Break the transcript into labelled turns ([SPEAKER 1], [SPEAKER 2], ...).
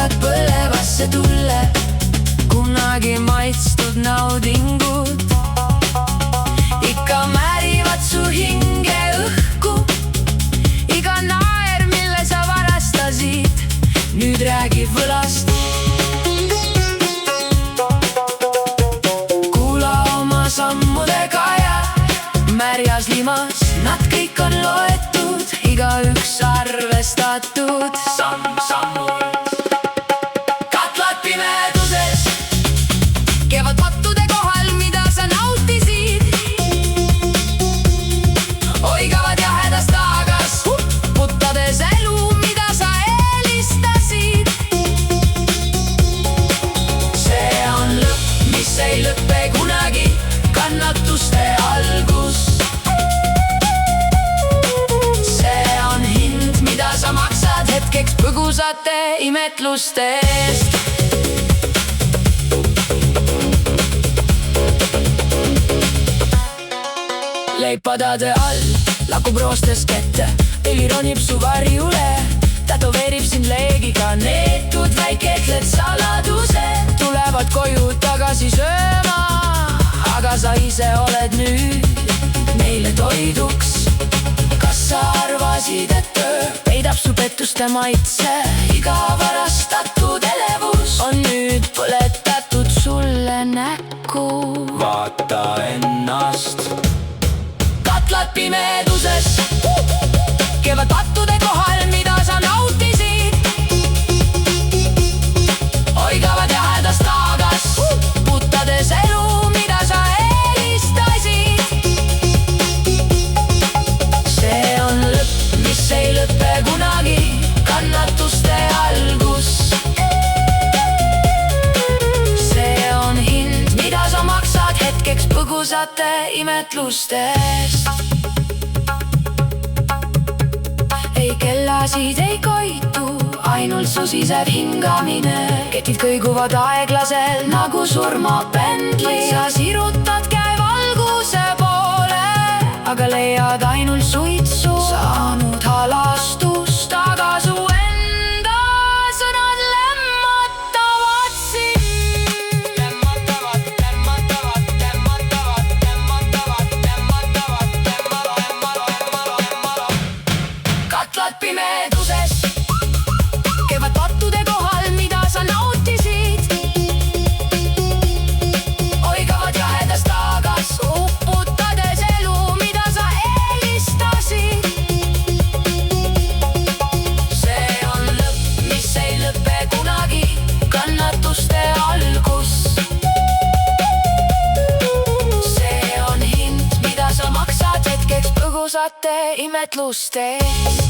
[SPEAKER 1] Põlevasse tulle kunagi maitstud naudingud ikka määrivad su hinge õhku. Iga naer, mille sa varastasid, nüüd räägib võlast. Kuula oma sammude kaja märjas limas, nad kõik on loetud, igaüks arvestatud samm-sammul. Kevad pattude kohal, mida sa nautisid, oigavad jahedast tagas, puttades elu, mida sa eelistasid. See on lõpp, mis ei lõppe kunagi, kannatuste algus. See on hind, mida sa maksad hetkeks põgusate imetluste eest. Leipadade all lakub roostes kette, õli ronib su varjule, tätoveerib sind leegiga neetud väiketled saladused. Tulevad koju tagasi sööma, aga sa ise oled nüüd neile toiduks. Kas sa arvasid, et töö peidab su pettuste maitse? Iga varastatud elevus on nüüd põletatud sulle näkku. Vaata ennast. Katlad pimeduses, kevad pattude kohal, mida sa nautisid, oigavad jahedast tagas, puttades elu, mida sa eelistasid. See on lõpp, mis ei lõppe kunagi, kannatuste algus. See on hind, mida sa maksad hetkeks põgusate imetluste eest. Ei kellasid ei koitu, ainult su sisev hingamine. Ketid kõiguvad aeglasel nagu surmapendli. Sa sirutad käe valguse poole, aga leiad ainult suitsu. Saanud halastust, aga su enda sõnad lämmatavad sind. Katlad pimeduses, kevad pattude kohal, mida sa nautisid, oigavad jahedast tagas, uputades elu, mida sa eelistasid. See on lõpp, mis ei lõppe kunagi, kannatuste algus. See on hind, mida sa maksad hetkeks põgusate imetluste eest.